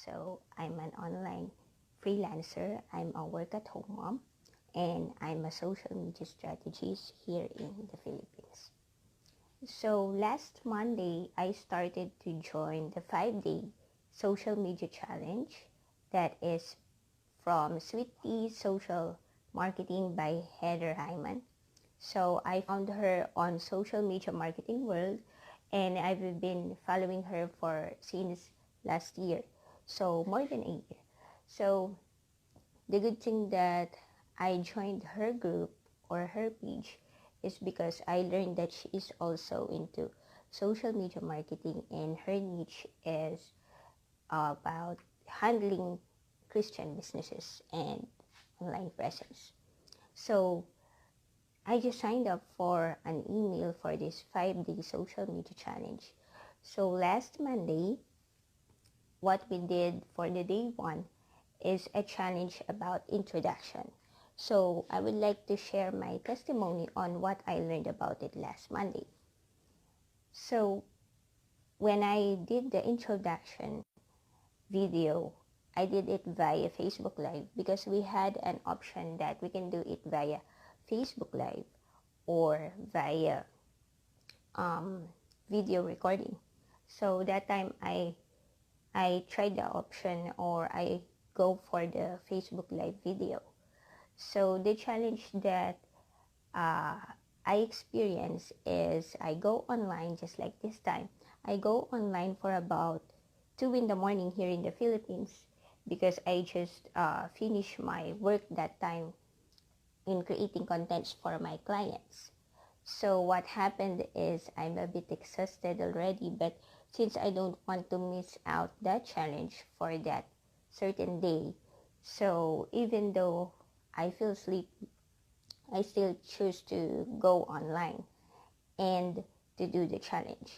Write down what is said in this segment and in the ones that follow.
So I'm an online freelancer. I'm a work-at-home mom, and I'm a social media strategist here in the Philippines. So last Monday, I started to join the 5-day social media challenge that is from Sweet Tea Social Marketing by Heather Hyman. So I found her on social media marketing world, and I've been following her for since last year. So more than a year. So the good thing that I joined her group or her page is because I learned that she is also into social media marketing, and her niche is about handling Christian businesses and online presence. So I just signed up for an email for this 5-day social media challenge. So last Monday, what we did for the day one is a challenge about introduction. So I would like to share my testimony on what I learned about it last Monday. So when I did the introduction video, I did it via Facebook Live because we had an option that we can do it via Facebook Live or via video recording. So that time I tried the option, or I go for the Facebook Live video. So the challenge that I experience is I go online just like this time. I go online for about 2 in the morning here in the Philippines because I just finished my work that time in creating contents for my clients. So what happened is I'm a bit exhausted already, but since I don't want to miss out that challenge for that certain day, so even though I feel sleepy, I still choose to go online and to do the challenge.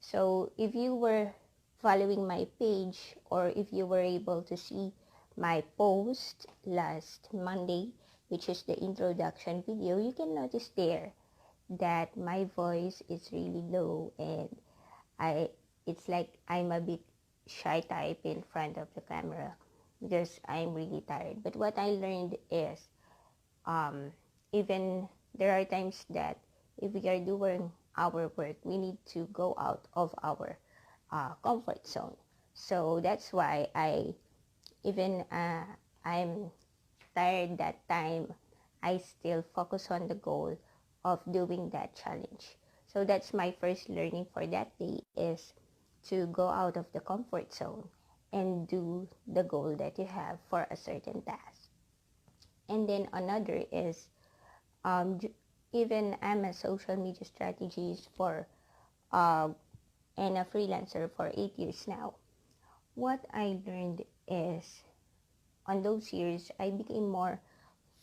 So if you were following my page, or if you were able to see my post last Monday, which is the introduction video, you can notice there that my voice is really low, and it's like I'm a bit shy type in front of the camera because I'm really tired. But what I learned is even there are times that if we are doing our work, we need to go out of our comfort zone. So that's why I'm tired that time, I still focus on the goal of doing that challenge. So that's my first learning for that day, is to go out of the comfort zone and do the goal that you have for a certain task. And then another is even I'm a social media strategist for and a freelancer for 8 years now. What I learned is on those years I became more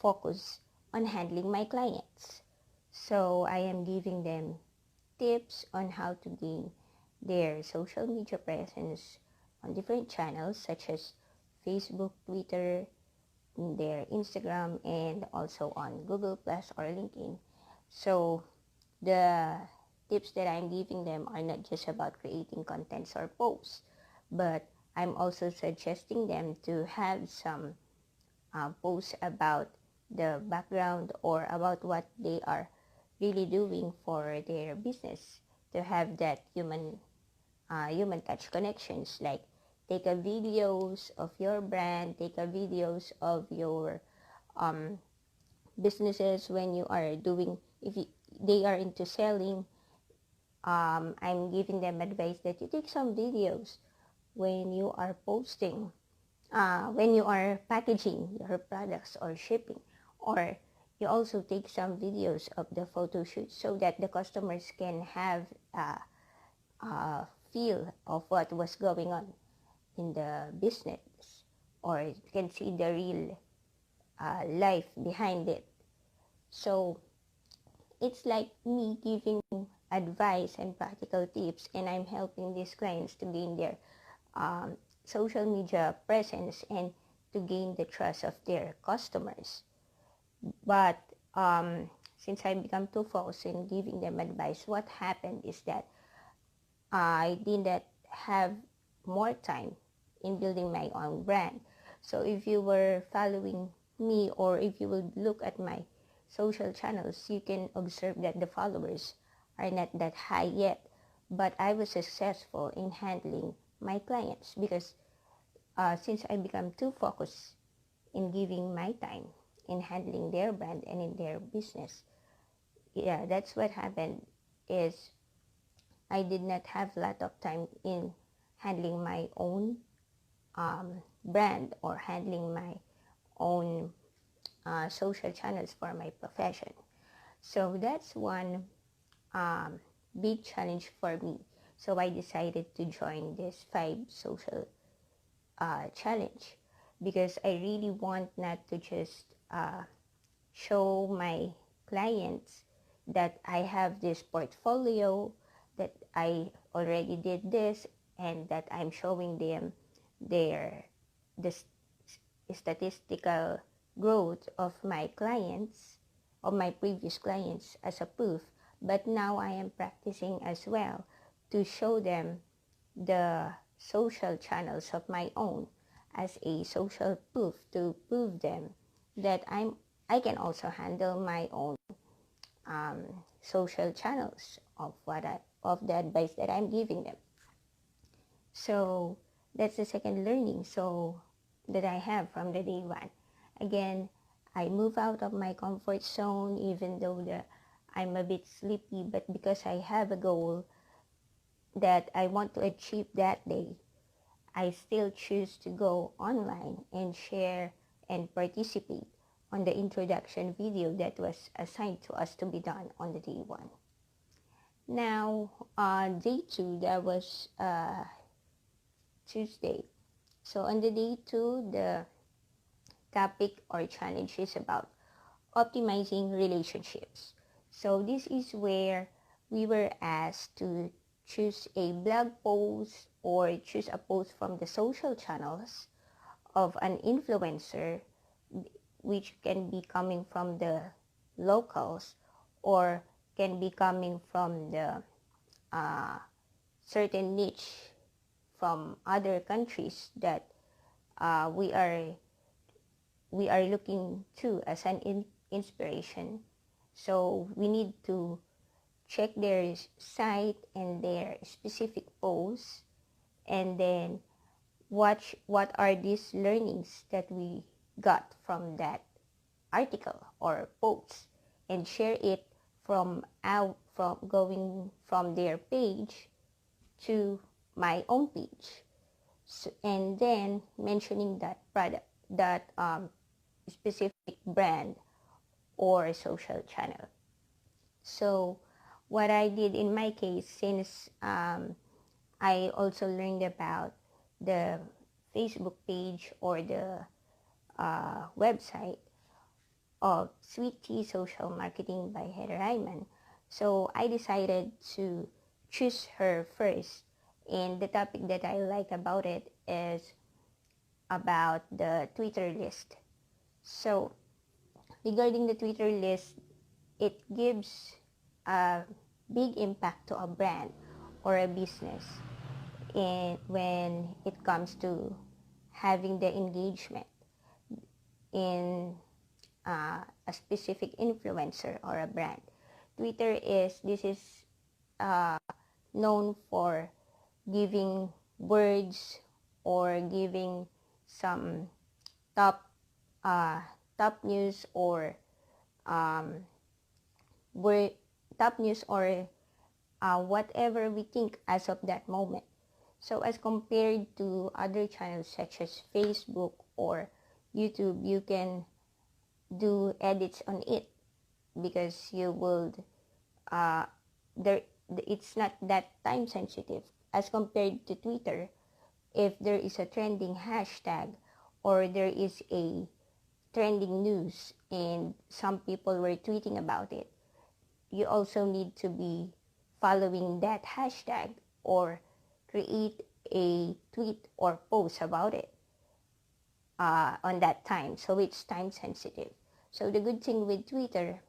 focused on handling my clients. So I am giving them tips on how to gain their social media presence on different channels such as Facebook, Twitter, their Instagram, and also on Google Plus or LinkedIn. So the tips that I'm giving them are not just about creating contents or posts, but I'm also suggesting them to have some posts about the background or about what they are really doing for their business, to have that human touch connections, like take a videos of your brand, take a videos of your businesses when you are doing, they are into selling. I'm giving them advice that you take some videos when you are posting, when you are packaging your products or shipping, or you also take some videos of the photo shoot so that the customers can have a feel of what was going on in the business, or you can see the real life behind it. So it's like me giving advice and practical tips, and I'm helping these clients to gain their social media presence and to gain the trust of their customers. But since I become too focused in giving them advice, what happened is that I didn't have more time in building my own brand. So if you were following me, or if you would look at my social channels, you can observe that the followers are not that high yet, but I was successful in handling my clients because since I become too focused in giving my time in handling their brand and in their business. Yeah, that's what happened, is I did not have a lot of time in handling my own brand or handling my own social channels for my profession. So that's one big challenge for me. So I decided to join this 5 social challenge because I really want not to just show my clients that I have this portfolio, that I already did this, and that I'm showing them the statistical growth of my clients, of my previous clients, as a proof. But now I am practicing as well to show them the social channels of my own as a social proof, to prove them that I can also handle my own social channels of the advice that I'm giving them. So that's the second learning that I have from the day one. Again, I move out of my comfort zone even though I'm a bit sleepy, but because I have a goal that I want to achieve that day, I still choose to go online and share and participate on the introduction video that was assigned to us to be done on the day one. Now, day 2, that was Tuesday. So on the day 2, the topic or challenge is about optimizing relationships. So this is where we were asked to choose a blog post or choose a post from the social channels of an influencer, which can be coming from the locals or can be coming from the certain niche from other countries that we are looking to as an inspiration. So we need to check their site and their specific posts, and then watch what are these learnings that we got from that article or post, and share it from going from their page to my own page. So, and then mentioning that product, that specific brand or social channel. So what I did in my case, since I also learned about the Facebook page or the website of Sweet Tea Social Marketing by Heather Hyman, so I decided to choose her first. And the topic that I like about it is about the Twitter list. So regarding the Twitter list, it gives a big impact to a brand or a business when it comes to having the engagement in a specific influencer or a brand. Twitter is known for giving words or giving some top news or top news or whatever we think as of that moment. So as compared to other channels such as Facebook or YouTube, you can do edits on it because you will it's not that time sensitive as compared to Twitter. If there is a trending hashtag or there is a trending news and some people were tweeting about it, you also need to be following that hashtag or create a tweet or post about it on that time. So it's time sensitive. So the good thing with Twitter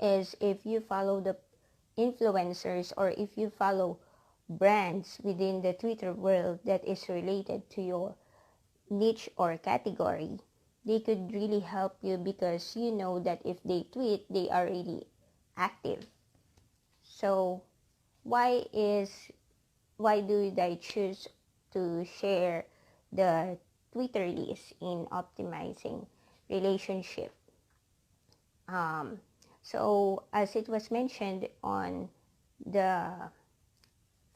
is if you follow the influencers or if you follow brands within the Twitter world that is related to your niche or category, they could really help you, because you know that if they tweet, they are really active. So why do they choose to share the Twitter list in optimizing relationship? So as it was mentioned on the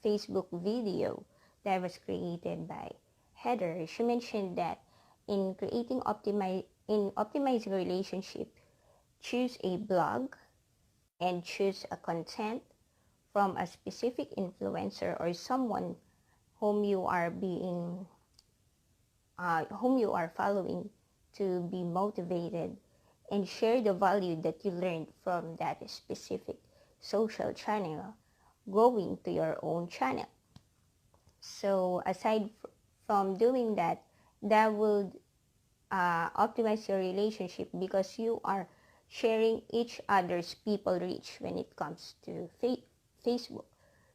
Facebook video that was created by Heather, she mentioned that in optimizing relationship, choose a blog and choose a content from a specific influencer or someone whom you are following to be motivated, and share the value that you learned from that specific social channel going to your own channel. So aside from doing that, that will optimize your relationship, because you are sharing each other's people reach when it comes to Facebook.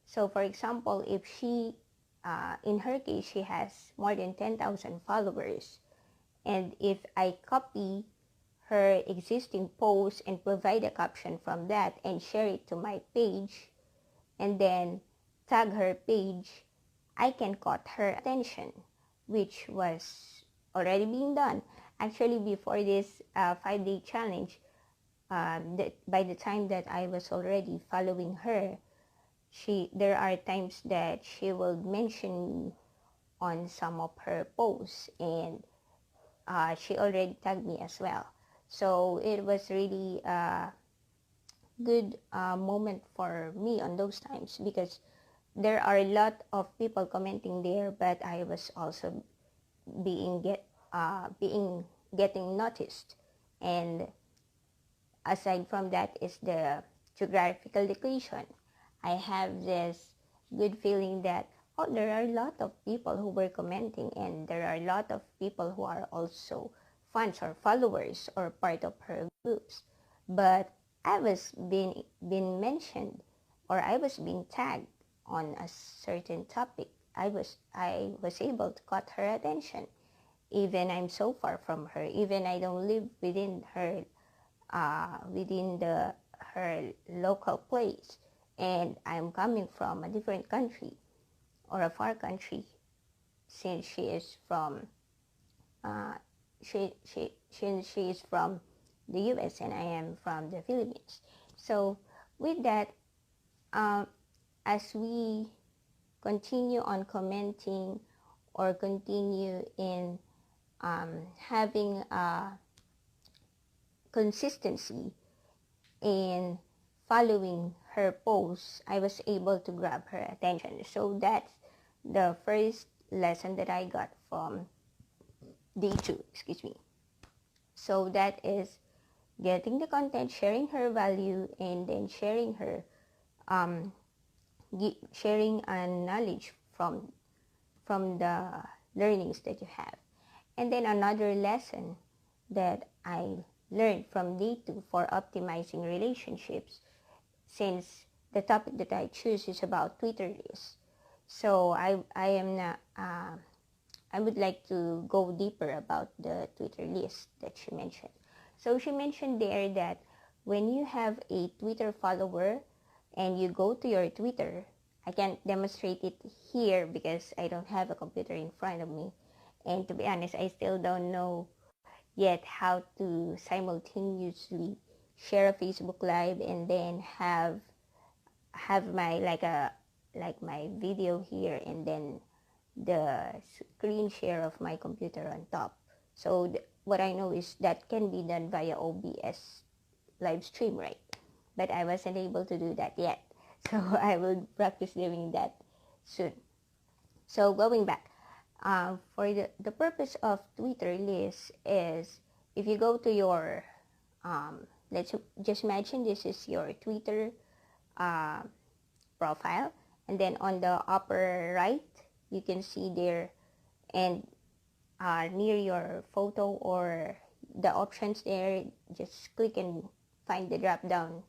So for example, if in her case, she has more than 10,000 followers, and if I copy her existing post and provide a caption from that and share it to my page, and then tag her page, I can caught her attention, which was already being done. Actually, before this 5-day challenge, by the time that I was already following her, there are times that she will mention on some of her posts, and she already tagged me as well. So it was really a good moment for me on those times, because there are a lot of people commenting there, but I was also getting noticed. And aside from that is the geographical location. I have this good feeling that, oh, there are a lot of people who were commenting, and there are a lot of people who are also fans or followers or part of her groups. But I was being mentioned, or I was being tagged on a certain topic. I was able to caught her attention, even I'm so far from her, even I don't live within her her local place, and I'm coming from a different country or a far country, since she is from since she is from the US and I am from the Philippines. So with that, as we continue on commenting or continue in having consistency in following her posts, I was able to grab her attention. So that's the first lesson that I got from day 2, So that is getting the content, sharing her value, and then sharing her sharing knowledge from the learnings that you have. And then another lesson that I learned from day 2 for optimizing relationships, since the topic that I choose is about Twitter lists. So I would like to go deeper about the Twitter list that she mentioned. So she mentioned there that when you have a Twitter follower and you go to your Twitter, I can't demonstrate it here because I don't have a computer in front of me. And to be honest, I still don't know yet how to simultaneously share a Facebook Live and then have my my video here, and then the screen share of my computer on top. So what I know is that can be done via OBS live stream, right? But I wasn't able to do that yet. So I will practice doing that soon. So going back, for the purpose of Twitter list is, if you go to your, let's just imagine this is your Twitter profile, and then on the upper right, you can see there, and near your photo or the options there, just click and find the drop down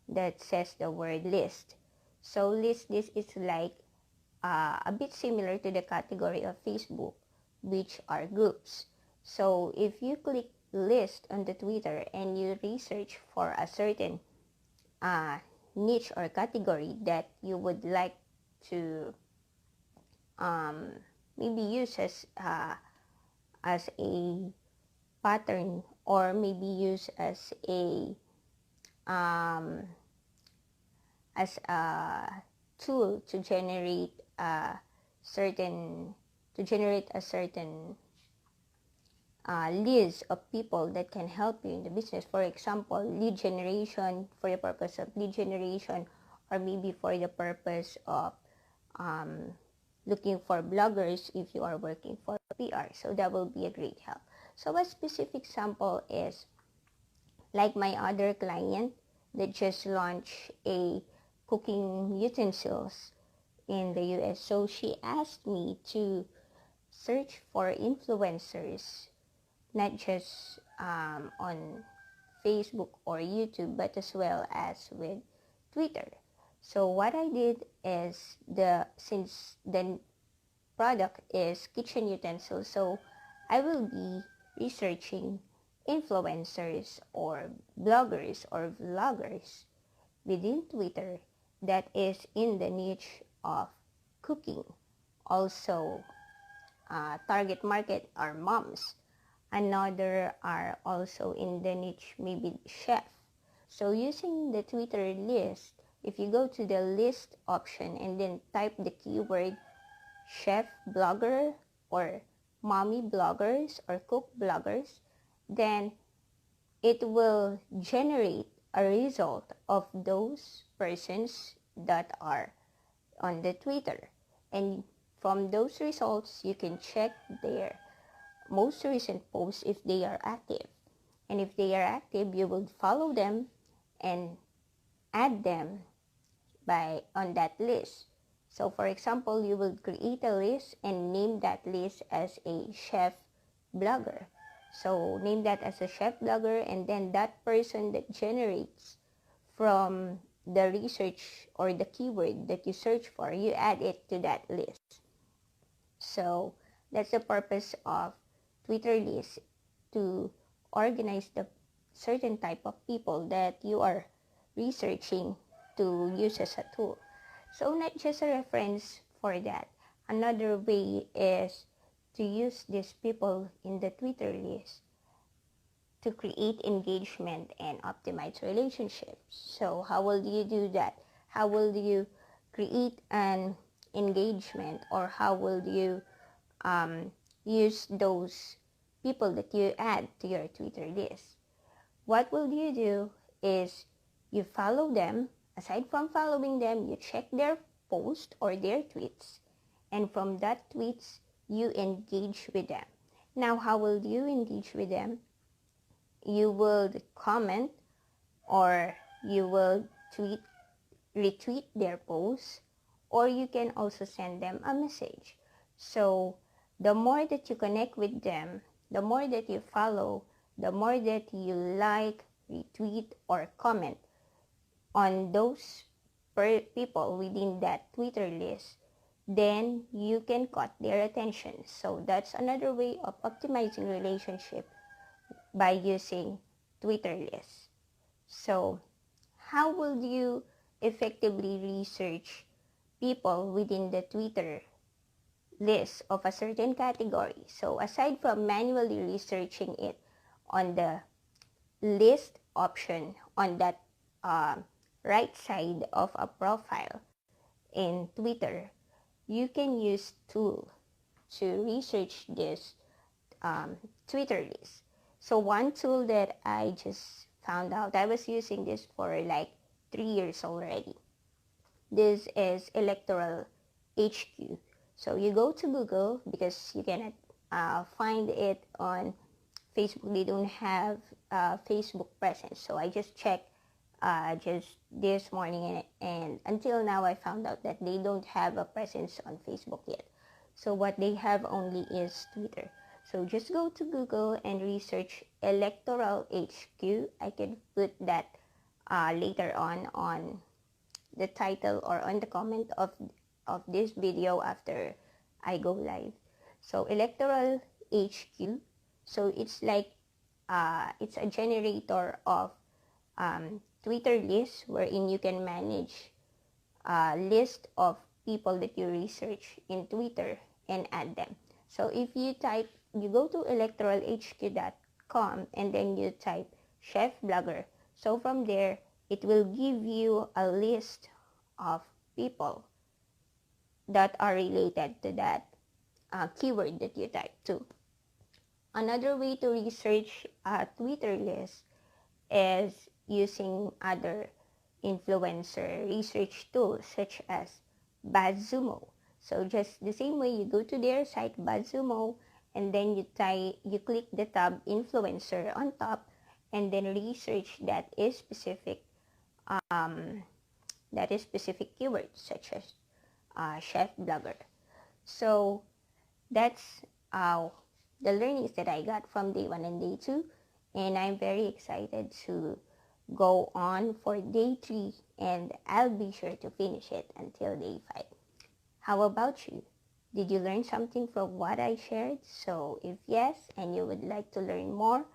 that says the word list. So list, this is like a bit similar to the category of Facebook, which are groups. So if you click list on the Twitter and you research for a certain niche or category that you would like to maybe use as a pattern, or maybe use as a tool to generate a certain list of people that can help you in the business. For example, lead generation, for the purpose of lead generation, or maybe for the purpose of looking for bloggers if you are working for PR. So that will be a great help. So a specific sample is like my other client that just launched a cooking utensils in the US. So she asked me to search for influencers, not just on Facebook or YouTube, but as well as with Twitter. So what I did is, since the product is kitchen utensils, so I will be researching influencers or bloggers or vloggers within Twitter that is in the niche of cooking. Also, target market are moms. Another are also in the niche, maybe chef. So using the Twitter list, if you go to the list option and then type the keyword chef blogger or mommy bloggers or cook bloggers, then it will generate a result of those persons that are on the Twitter. And from those results, you can check their most recent posts if they are active. And if they are active, you will follow them and add them on that list. So for example, you will create a list and name that list as a chef blogger. So name that as a chef blogger, and then that person that generates from the research or the keyword that you search for, you add it to that list. So that's the purpose of Twitter list, to organize the certain type of people that you are researching to use as a tool. So not just a reference for that. Another way is to use these people in the Twitter list to create engagement and optimize relationships. So how will you do that? How will you create an engagement, or how will you use those people that you add to your Twitter list? What will you do is you follow them. Aside from following them, you check their post or their tweets, and from that tweets, you engage with them. Now, how will you engage with them? You will comment, or you will retweet their posts, or you can also send them a message. So the more that you connect with them, the more that you follow, the more that you like, retweet, or comment on those people within that Twitter list, then you can cut their attention. So that's another way of optimizing relationship by using Twitter lists. So how will you effectively research people within the Twitter list of a certain category? So aside from manually researching it on the list option on that right side of a profile in Twitter, you can use tool to research this Twitter list. So one tool that I just found out, I was using this for like 3 years already. This is Electoral HQ. So you go to Google, because you cannot find it on Facebook. They don't have Facebook presence. So I just checked just this morning, and until now I found out that they don't have a presence on Facebook yet. So what they have only is Twitter. So just go to Google and research Electoral HQ. I can put that later on the title or on the comment of of this video after I go live. So Electoral HQ, so it's like it's a generator of Twitter lists wherein you can manage a list of people that you research in Twitter and add them. So if you go to electoralhq.com and then you type chef blogger. So from there, it will give you a list of people that are related to that keyword that you type to. Another way to research a Twitter list is using other influencer research tools such as BuzzSumo. So just the same way, you go to their site BuzzSumo and then you click the tab influencer on top and then research that is specific keywords such as chef blogger. So that's the learnings that I got from day 1 and day 2, and I'm very excited to go on for day 3, and I'll be sure to finish it until day 5. How about you? Did you learn something from what I shared? So if yes, and you would like to learn more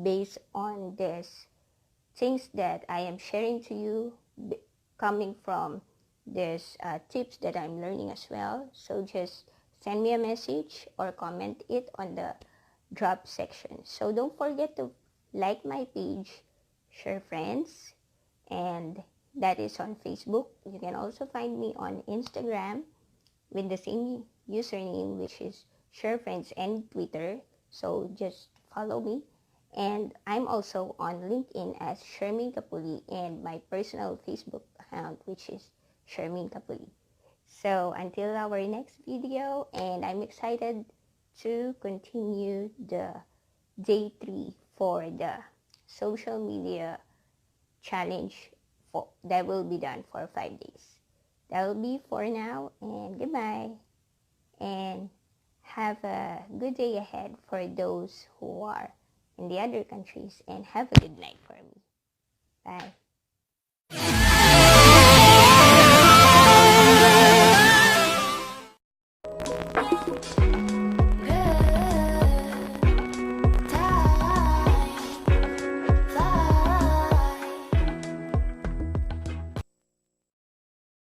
based on these things that I am sharing to you, coming from these tips that I'm learning as well, so just send me a message or comment it on the drop section. So don't forget to like my page, Sherfriends, and that is on Facebook. You can also find me on Instagram with the same username, which is Sherfriends, and Twitter. So just follow me. And I'm also on LinkedIn as Shermin Kapuli, and my personal Facebook account, which is Shermin Kapuli. So until our next video, and I'm excited to continue the day 3 for the social media challenge that will be done for 5 days. That will be for now, and goodbye, and have a good day ahead for those who are in the other countries, and have a good night for me. Bye.